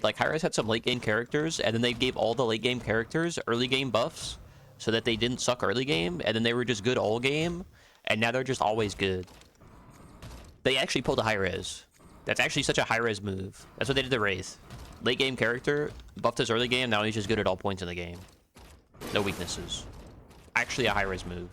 like Hi-Rez had some late game characters, and then they gave all the late game characters early game buffs, so that they didn't suck early game, and then they were just good all game, and now they're just always good. They actually pulled a Hi-Rez. That's actually such a Hi-Rez move. That's what they did to Wraith. Late game character, buffed his early game, now he's just good at all points in the game. No weaknesses. Actually a Hi-Rez move.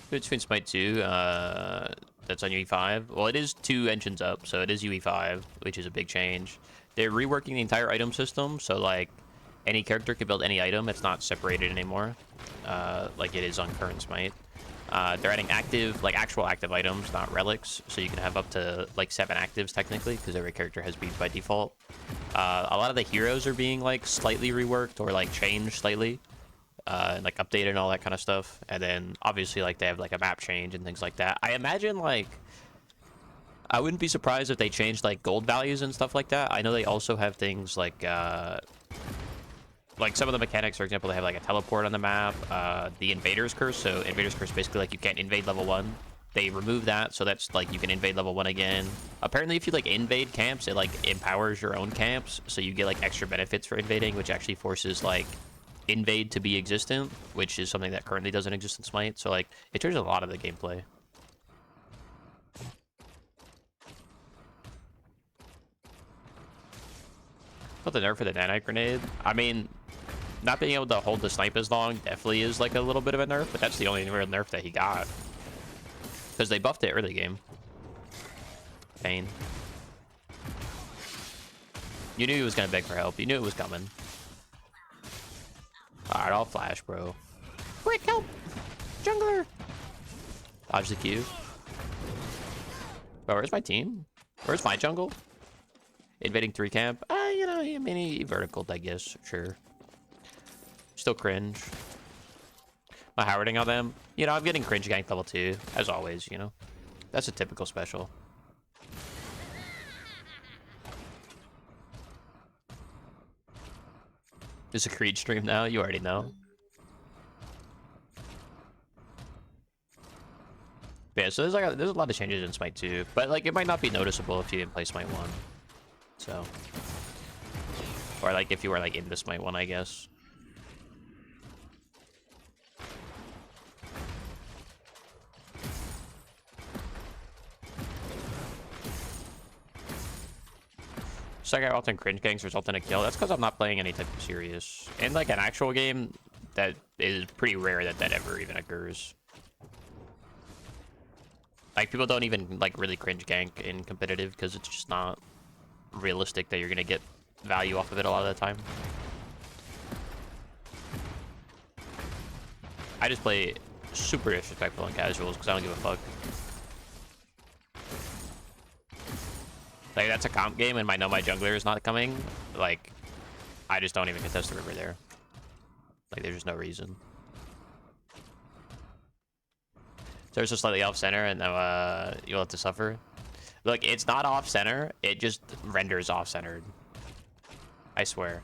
Between Smite 2, that's on UE5. Well, it is 2 engines up, so it is UE5, which is a big change. They're reworking the entire item system, so like any character can build any item. It's not separated anymore, like it is on current Smite. They're adding active, like actual active items, not relics, so you can have up to like 7 actives technically, because every character has beads by default. A lot of the heroes are being like slightly reworked or like changed slightly. And like updated and all that kind of stuff, and then obviously like they have like a map change and things like that. I imagine like I wouldn't be surprised if they changed like gold values and stuff like that. I know they also have things like some of the mechanics, for example, they have like a teleport on the map, the Invader's Curse. So Invader's Curse basically like you can't invade level 1. They remove that, so that's like you can invade level 1 again. Apparently if you like invade camps, it like empowers your own camps, so you get like extra benefits for invading, which actually forces like invade to be existent, which is something that currently doesn't exist in Smite. So like it changes a lot of the gameplay. But the nerf for the nanite grenade, I mean, not being able to hold the snipe as long definitely is like a little bit of a nerf, but that's the only real nerf that he got, because they buffed it early game. Pain. You knew he was gonna beg for help. You knew it was coming. Alright, I'll flash, bro. Quick, help! Jungler! Dodge the Q. Bro, where's my team? Where's my jungle? Invading 3 camp? You know, I mean, he verticaled, I guess. Sure. Still cringe. My Howarding on them? You know, I'm getting cringe ganked level 2, as always, you know? That's a typical special. It's a Creed stream now, you already know. Yeah, so there's a lot of changes in Smite 2, but like it might not be noticeable if you didn't play Smite 1. So, or like if you were like into Smite 1, I guess. Second often cringe ganks result in a kill. That's because I'm not playing any type of serious. In like an actual game, that is pretty rare that ever even occurs. Like people don't even like really cringe gank in competitive because it's just not realistic that you're gonna get value off of it a lot of the time. I just play super disrespectful in casuals because I don't give a fuck. Like, that's a comp game and I know my jungler is not coming. Like, I just don't even contest the river there. Like, there's just no reason. So it's just slightly off-center and then you'll have to suffer. Look, it's not off-center. It just renders off-centered. I swear.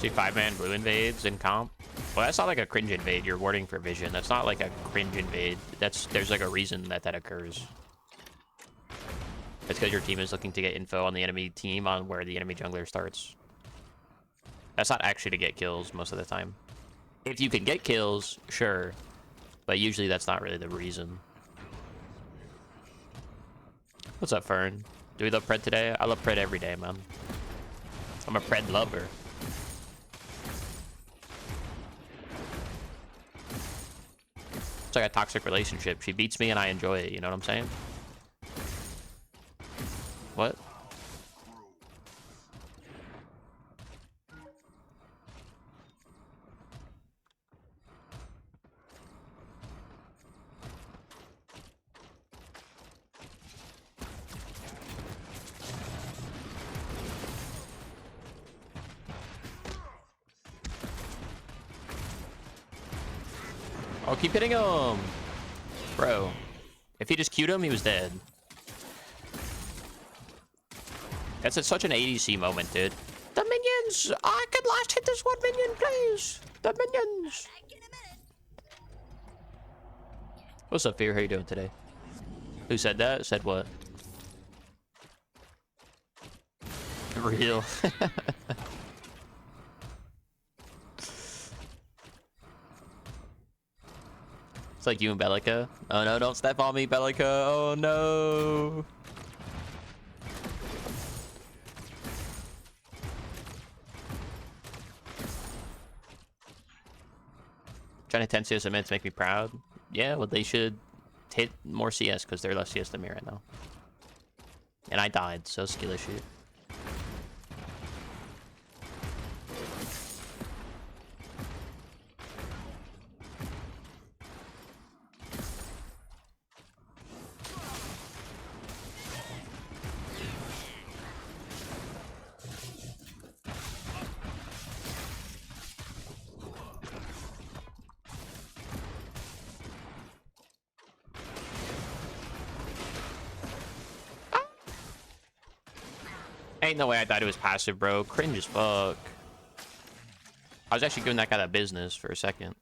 See 5-man blue invades in comp. Well, that's not like a cringe invade. You're warding for vision. That's not like a cringe invade. There's like a reason that occurs. It's because your team is looking to get info on the enemy team on where the enemy jungler starts. That's not actually to get kills most of the time. If you can get kills, sure. But usually that's not really the reason. What's up, Fern? Do we love Pred today? I love Pred every day, man. I'm a Pred lover. It's like a toxic relationship. She beats me and I enjoy it, you know what I'm saying? What? Oh, keep hitting him! Bro. If he just Q'd him, he was dead. That's such an ADC moment, dude. The minions! I could last hit this one minion, please! The minions! What's up, Fear? How you doing today? Who said that? Said what? Real. It's like you and Bellica. Oh no, don't step on me, Bellica. Oh no. Trying to 10 CS a minute to make me proud. Yeah, well, they should hit more CS because they're less CS than me right now. And I died, so skill issue. Ain't no way I thought it was passive, bro. Cringe as fuck. I was actually giving that guy that business for a second.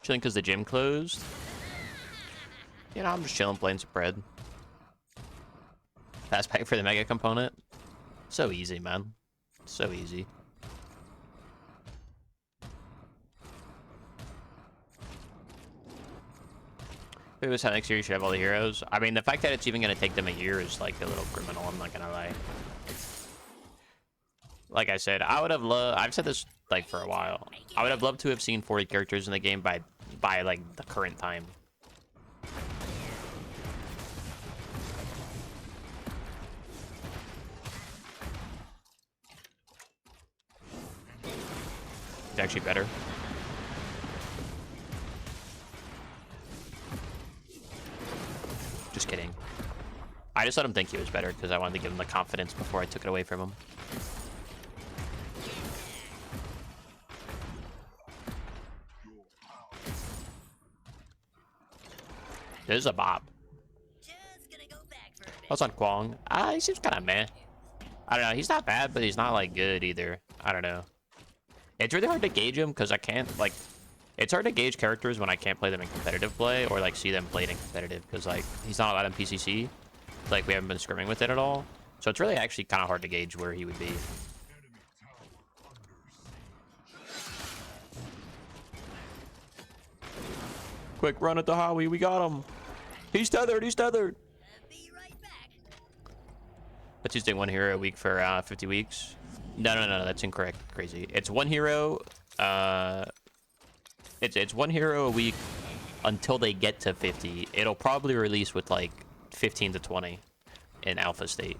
Chilling because the gym closed. You know, I'm just chilling playing some bread. Fast pack for the mega component. So easy, man. So easy. It was how next year you should have all the heroes. I mean, the fact that it's even going to take them a year is like a little criminal, I'm not going to lie. Like I said, I would have loved... I've said this like for a while. I would have loved to have seen 40 characters in the game by like the current time. It's actually better. Just kidding. I just let him think he was better because I wanted to give him the confidence before I took it away from him. This is a bop. What's on Kwong? He seems kind of meh. I don't know. He's not bad, but he's not like good either. I don't know. It's really hard to gauge him because I can't like. It's hard to gauge characters when I can't play them in competitive play or like see them played in competitive because like he's not allowed in PCC. Like we haven't been scrimming with it at all, so it's really actually kind of hard to gauge where he would be. Quick run at the Howie, we got him. He's tethered, he's tethered. But he's doing one hero a week for 50 weeks. No, that's incorrect. Crazy. It's one hero. It's one hero a week until they get to 50. It'll probably release with like 15 to 20 in alpha state,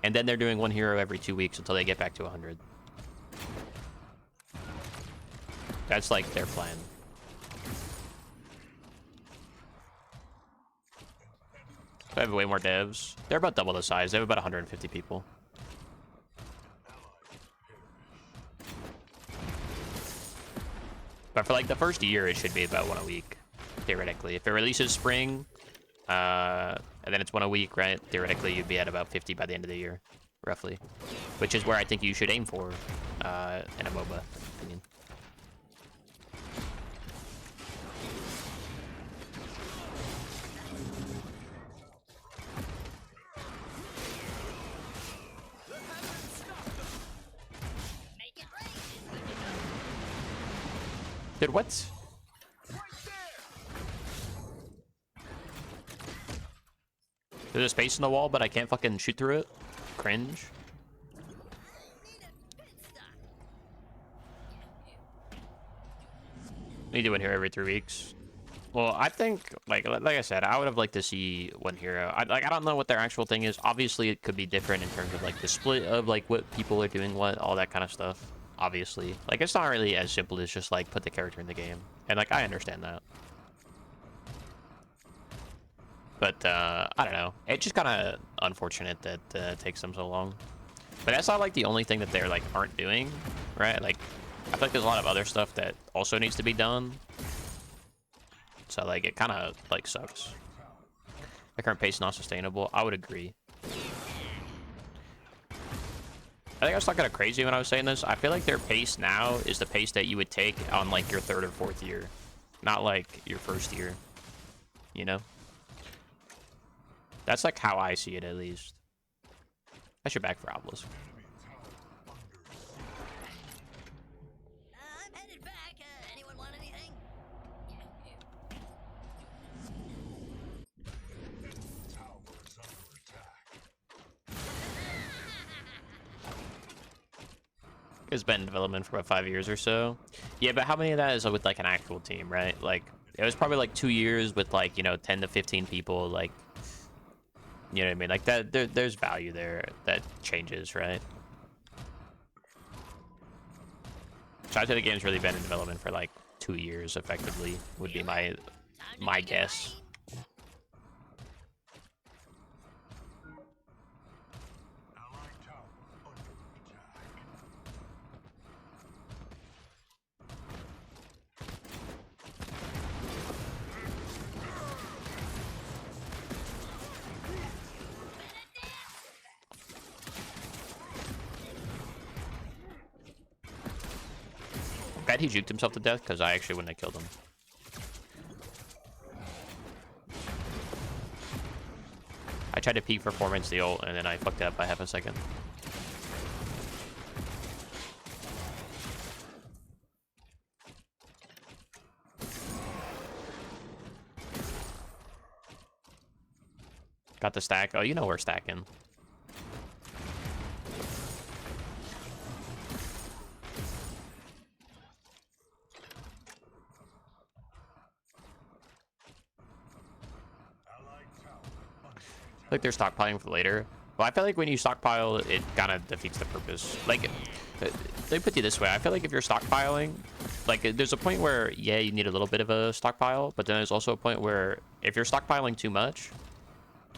and then they're doing one hero every 2 weeks until they get back to 100. That's like their plan. They have way more devs. They're about double the size. They have about 150 people. But for like the first year, it should be about one a week, theoretically. If it releases spring, and then it's one a week, right? Theoretically, you'd be at about 50 by the end of the year, roughly. Which is where I think you should aim for in a MOBA opinion. Dude, what? There's a space in the wall, but I can't fucking shoot through it. Cringe. We do one hero every 3 weeks. Well, I think, like I said, I would have liked to see one hero. I don't know what their actual thing is. Obviously, it could be different in terms of like the split of like what people are doing, what all that kind of stuff. Obviously, like it's not really as simple as just like put the character in the game, and like I understand that. But I don't know. It's just kind of unfortunate that it takes them so long. But that's not like the only thing that they're like aren't doing, right? Like I feel like there's a lot of other stuff that also needs to be done. So like it kind of like sucks. The current pace is not sustainable. I would agree. I think I was talking kind of crazy when I was saying this. I feel like their pace now is the pace that you would take on like your 3rd or 4th year, not like your 1st year. You know? That's like how I see it, at least. I should back for Obelisk. I'm headed back. Anyone want anything? It's been in development for about 5 years or so. Yeah, but how many of that is with like an actual team, right? Like it was probably like 2 years with like, you know, 10 to 15 people, like, you know what I mean? Like that there's value there that changes, right? So I'd say the game's really been in development for like 2 years effectively, would be my guess. Bet he juked himself to death because I actually wouldn't have killed him. I tried to peek for 4 minutes the ult and then I fucked it up by half a second. Got the stack. Oh, you know we're stacking. Like they're stockpiling for later. Well, I feel like when you stockpile, it kind of defeats the purpose. Like, they put you this way. I feel like if you're stockpiling, like there's a point where, yeah, you need a little bit of a stockpile, but then there's also a point where if you're stockpiling too much,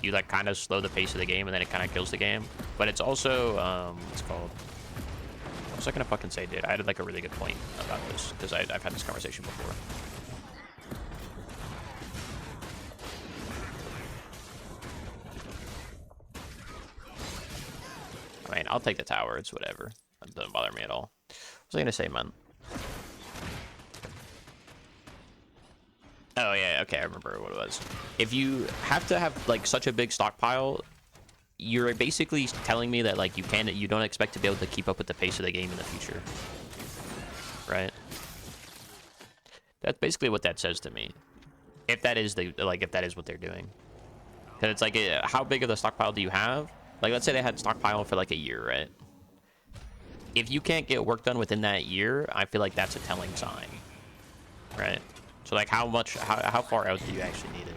you like kind of slow the pace of the game and then it kind of kills the game. But it's also, what's it called? What was I gonna fucking say, dude? I had like a really good point about this because I've had this conversation before. I mean, I'll take the tower. It's whatever. It doesn't bother me at all. What was I gonna say, man? Oh yeah, okay, I remember what it was. If you have to have like such a big stockpile, you're basically telling me that like you don't expect to be able to keep up with the pace of the game in the future, right? That's basically what that says to me. If that is if that is what they're doing, because it's like, how big of the stockpile do you have? Like, let's say they had stockpile for like a year, right? If you can't get work done within that year, I feel like that's a telling sign, right? So like, how far out do you actually need it?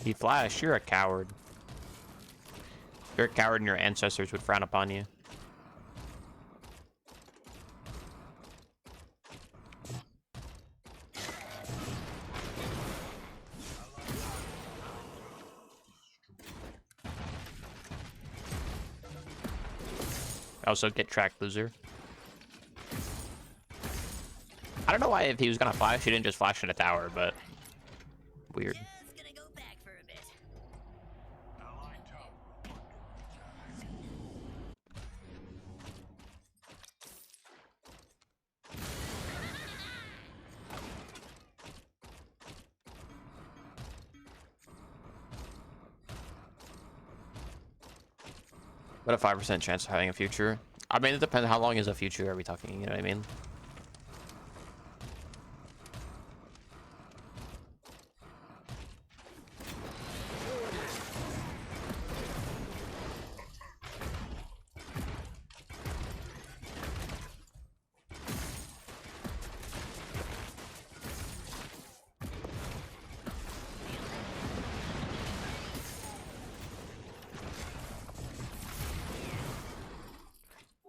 He flashed. You're a coward. You're a coward and your ancestors would frown upon you. Also, get tracked, loser. I don't know why if he was gonna flash, he didn't just flash in a tower, but weird. Just gonna go back for a bit. What a 5% chance of having a future? I mean, it depends. How long is a future? Are we talking? You know what I mean?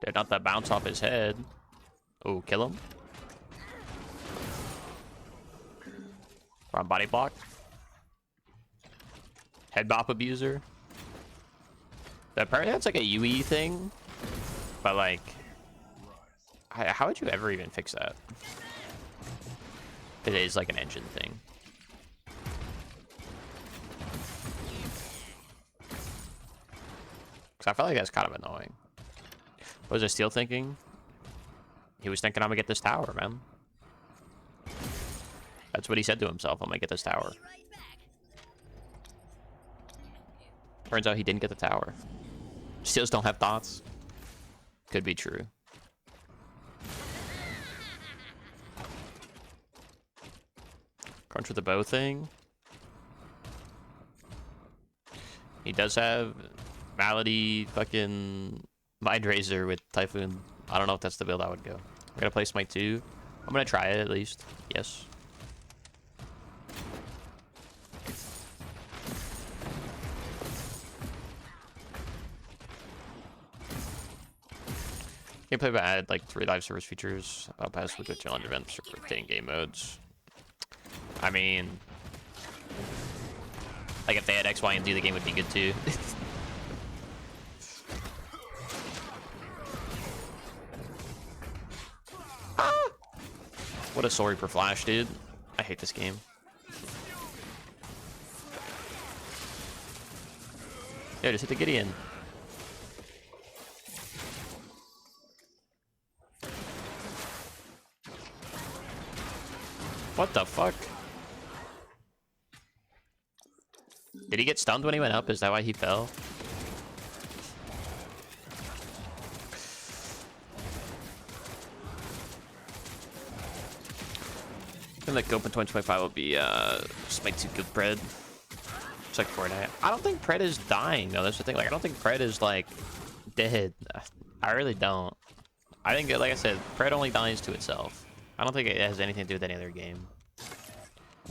They're not that bounce off his head. Oh, kill him. Wrong body block. Head bop abuser. Apparently that's like a UE thing. But like, how would you ever even fix that? It is like an engine thing. Because I feel like that's kind of annoying. What was Steel thinking? He was thinking, I'm gonna get this tower, man. That's what he said to himself, I'm gonna get this tower. Be right back. Turns out he didn't get the tower. Steels don't have thoughts. Could be true. Crunch with the bow thing. He does have Malady, fucking Mind Razor with Typhoon. I don't know if that's the build I would go. I'm gonna play Smite 2. I'm gonna try it at least. Yes. Gameplay but added like 3 live service features, pass with the challenge events for rotating game modes. I mean, like if they had X, Y, and Z, the game would be good too. Ah! What a sorry for Flash, dude. I hate this game. Yeah, just hit the Gideon. What the fuck? Did he get stunned when he went up? Is that why he fell? I think Open 2025 will be Smite 2 Guild Pred. It's like Fortnite. I don't think Pred is dying though. That's the thing. Like I don't think Pred is like dead. I really don't. I think, like I said, Pred only dies to itself. I don't think it has anything to do with any other game.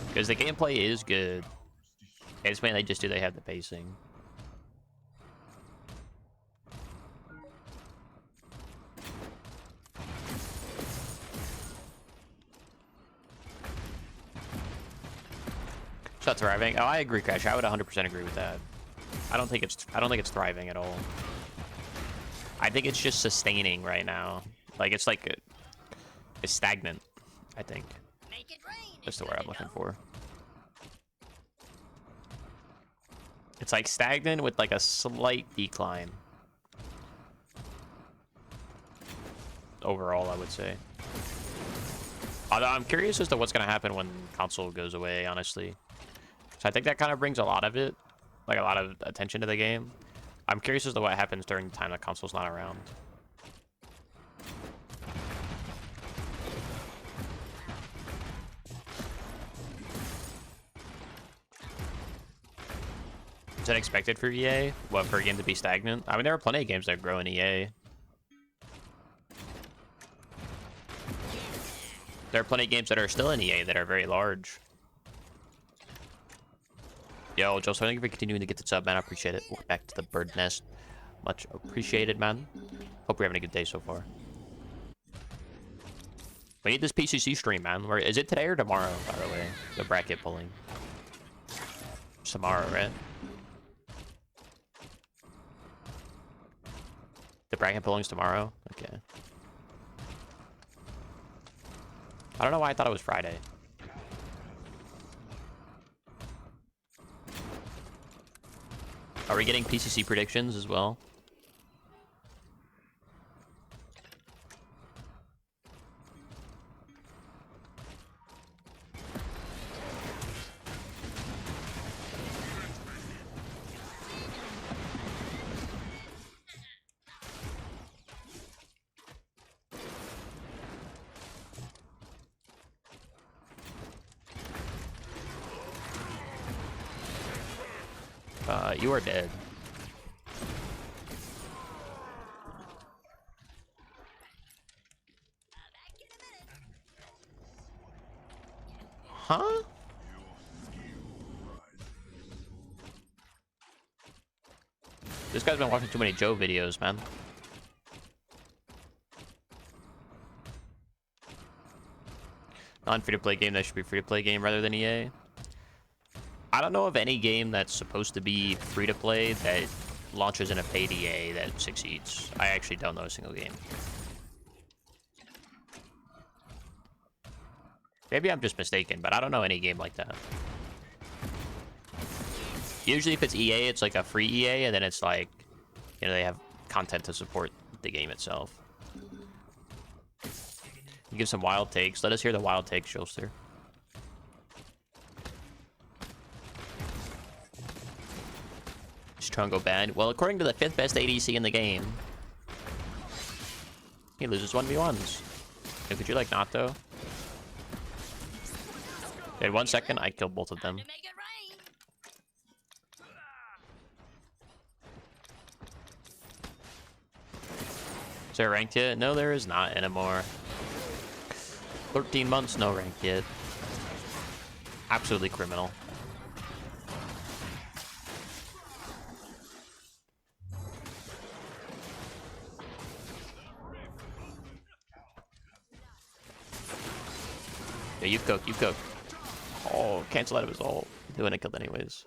Because the gameplay is good. It's mainly just do they have the pacing. It's not thriving. Oh, I agree, Crash. I would 100% agree with that. I don't think it's thriving at all. I think it's just sustaining right now. Like it's like it's stagnant, I think. Make it rain. That's the word I'm looking for. It's like stagnant with like a slight decline. Overall, I would say. Although I'm curious as to what's going to happen when console goes away, honestly. So I think that kind of brings a lot of it, like a lot of attention to the game. I'm curious as to what happens during the time that console's not around. Is that expected for EA? What, for a game to be stagnant? I mean, there are plenty of games that grow in EA. There are plenty of games that are still in EA that are very large. Yo, Joe, thank you for continuing to get the sub, man. I appreciate it. Welcome back to the bird nest. Much appreciated, man. Hope you're having a good day so far. We need this PCC stream, man. Where is it, today or tomorrow, by the way? The bracket pulling. It's tomorrow, right? The bracket pulling's tomorrow? Okay. I don't know why I thought it was Friday. Are we getting PCC predictions as well? You are dead. Huh? This guy's been watching too many Joe videos, man. Non-free-to-play game that should be free-to-play game rather than EA. I don't know of any game that's supposed to be free-to-play that launches in a paid EA that succeeds. I actually don't know a single game. Maybe I'm just mistaken, but I don't know any game like that. Usually if it's EA, it's like a free EA, and then it's like, you know, they have content to support the game itself. You give some wild takes. Let us hear the wild takes, Shulster. Just try and go bad. Well, according to the 5th best ADC in the game, he loses 1v1s. Could you like not though? In 1 second, I killed both of them. To make it rain. Is there ranked yet? No, there is not anymore. 13 months, no ranked yet. Absolutely criminal. Yeah, you cook, you cook. Oh, cancel out of his ult. He wouldn't have killed anyways.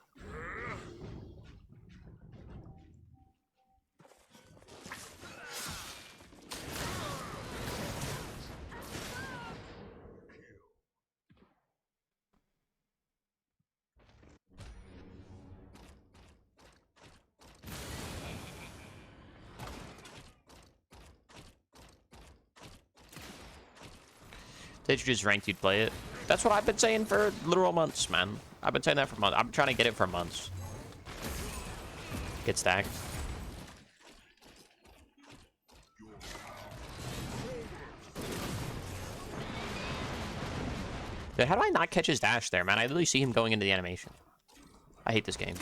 They should just ranked you'd play it. That's what I've been saying for literal months, man. I've been saying that for months. I'm trying to get it for months. Get stacked. Dude, how do I not catch his dash there, man? I literally see him going into the animation. I hate this game.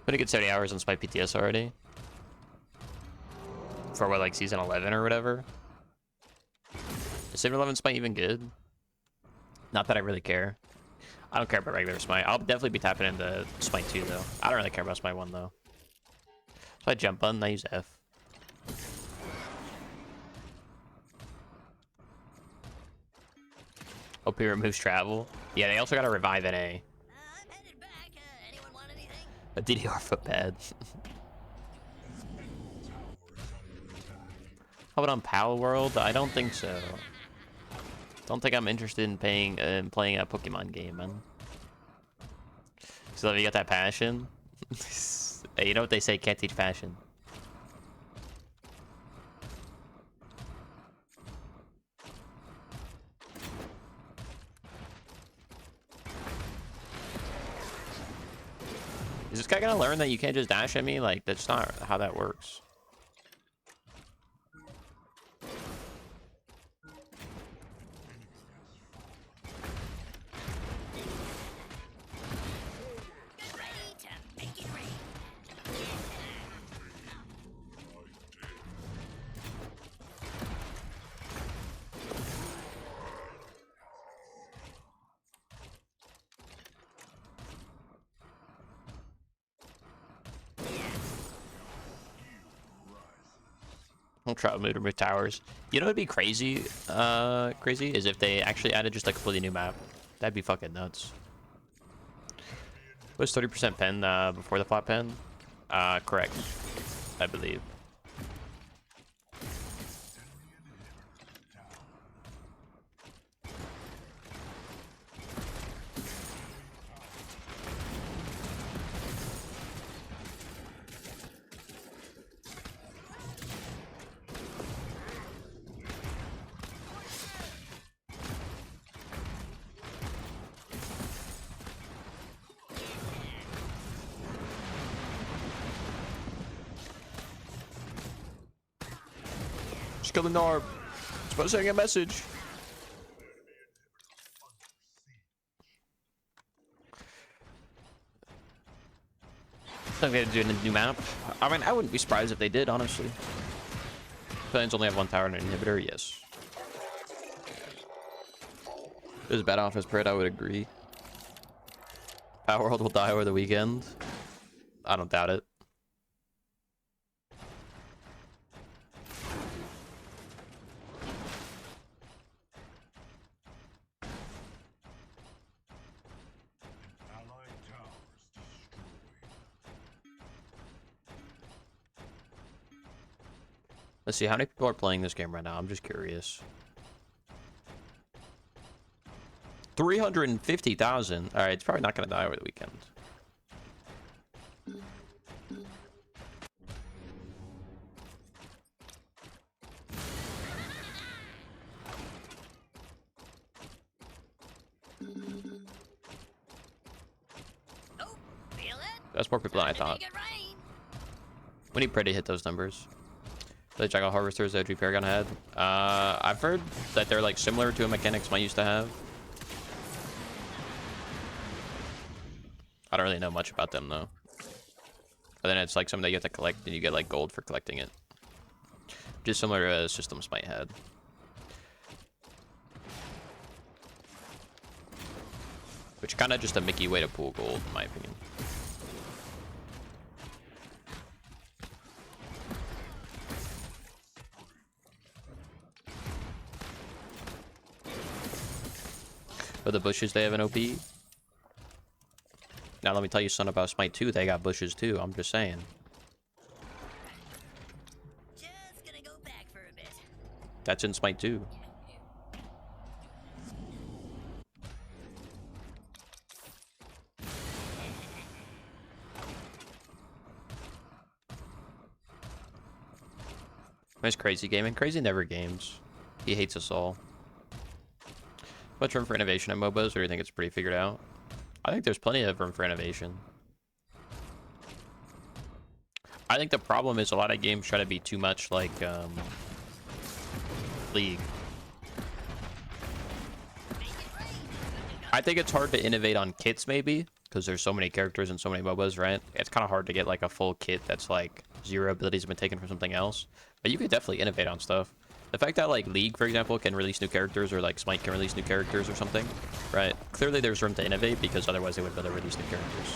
Gonna get 70 hours on Smite PTS already. For what, like season 11 or whatever? Is season 11 Smite even good? Not that I really care. I don't care about regular Smite. I'll definitely be tapping into Smite 2 though. I don't really care about Smite 1 though. So I jump button, I use F. OP removes travel. Yeah, they also got to revive NA. I'm headed back. Anyone want anything? A DDR footpad. How about on Palworld? I don't think so. Don't think I'm interested in playing a Pokemon game, man. So you got that passion? Hey, you know what they say? Can't teach passion. Is this guy gonna learn that you can't just dash at me? Like, that's not how that works. Get ready to make it rain. I'll try to move towers. You know what'd be crazy? Crazy is if they actually added just a completely new map. That'd be fucking nuts. Was 30% pen before the flat pen? Correct, I believe. Just kill the Narb. It's about sending a message. I think they had to do a new map. I mean, I wouldn't be surprised if they did, honestly. Planes only have one tower and an inhibitor, yes. If it was a bad office Pred, I would agree. Palworld will die over the weekend. I don't doubt it. Let's see, how many people are playing this game right now? I'm just curious. 350,000. All right, it's probably not going to die over the weekend. Oh, feel it? That's more people than I Time to thought. make it rain. We need Prey to hit those numbers. The Jackal Harvesters, OG Paragon had. I've heard that they're like similar to a mechanic Smite used to have. I don't really know much about them though. But then it's like something that you have to collect and you get like gold for collecting it. Just similar to a system Smite had. Which kind of just a Mickey way to pull gold in my opinion. But the bushes, they have an OP. Now let me tell you something about Smite 2. They got bushes too. I'm just saying. Just gonna go back for a bit. That's in Smite 2. Where's Crazy gaming? Crazy never games. He hates us all. Much room for innovation in MOBAs, or do you think it's pretty figured out? I think there's plenty of room for innovation. I think the problem is a lot of games try to be too much like League. I think it's hard to innovate on kits maybe, because there's so many characters and so many MOBAs, right? It's kind of hard to get like a full kit that's like 0 abilities have been taken from something else. But you could definitely innovate on stuff. The fact that like League, for example, can release new characters, or like Smite can release new characters or something, right? Clearly there's room to innovate, because otherwise they would rather release new characters.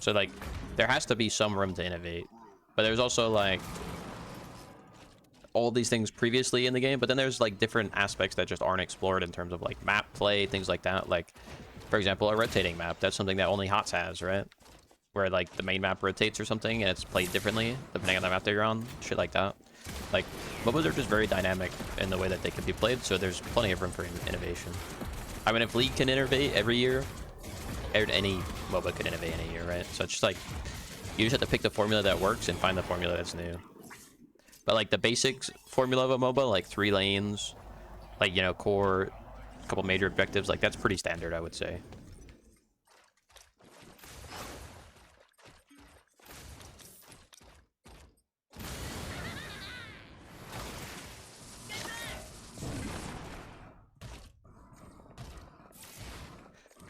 So like, there has to be some room to innovate. But there's also like all these things previously in the game, but then there's like different aspects that just aren't explored in terms of like map play, things like that. Like, for example, a rotating map. That's something that only HOTS has, right? Where like the main map rotates or something and it's played differently depending on the map that you're on, shit like that. Like, MOBAs are just very dynamic in the way that they can be played, so there's plenty of room for innovation. I mean, if League can innovate every year, any MOBA could innovate in a year, right? So it's just like, you just have to pick the formula that works and find the formula that's new. But like the basics formula of a MOBA, like 3 lanes, like, you know, core, a couple major objectives, like that's pretty standard, I would say.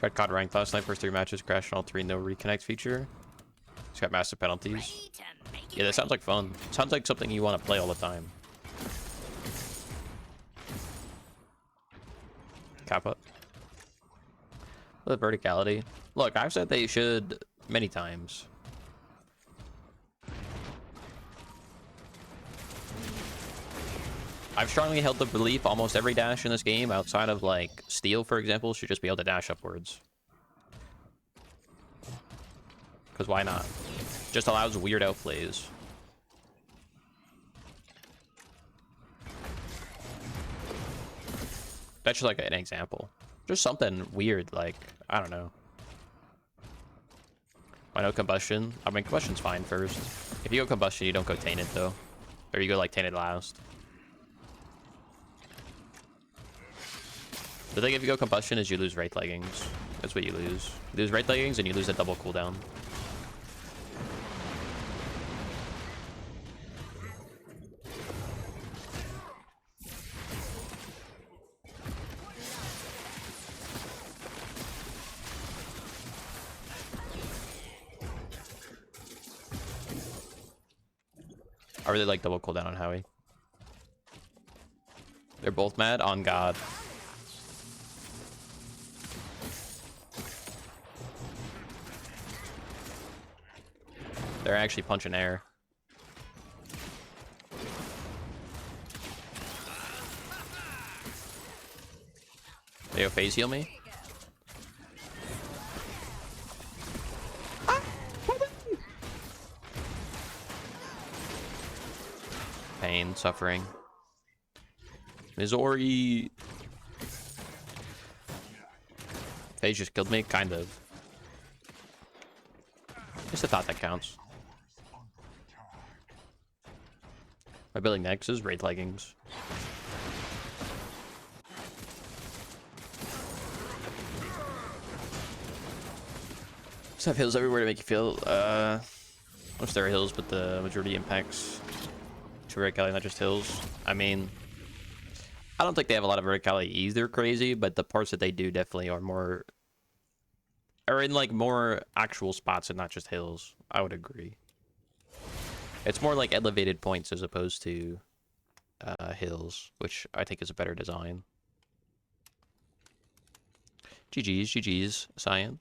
Tried COD ranked last night, first 3 matches, crashed on all 3, no reconnect feature. It's got massive penalties. Ready to make it Yeah, that sounds like fun. Sounds like something you want to play all the time. Kappa. The verticality. Look, I've said they should many times. I've strongly held the belief almost every dash in this game, outside of like Steel, for example, should just be able to dash upwards. Because why not? Just allows weird outplays. That's just like an example. Just something weird, like, I don't know. Why no combustion? I mean, combustion's fine first. If you go combustion, you don't go tainted though. Or you go like tainted last. The thing if you go combustion is you lose Wraith Leggings. That's what you lose. You lose Wraith Leggings and you lose a double cooldown. I really like double cooldown on Howie. They're both mad on God. They're actually punching air. They go phase heal me. pain, suffering. Mizori. Phase just killed me, kind of. Just a thought that counts. My building next is Wraith Leggings. Just have hills everywhere to make you feel, most there are hills, but the majority impacts to Verticality, not just hills. I mean, I don't think they have a lot of Verticality either crazy, but the parts that they do definitely are in like more actual spots and not just hills. I would agree. It's more like elevated points as opposed to hills, which I think is a better design. GG's, Cyan.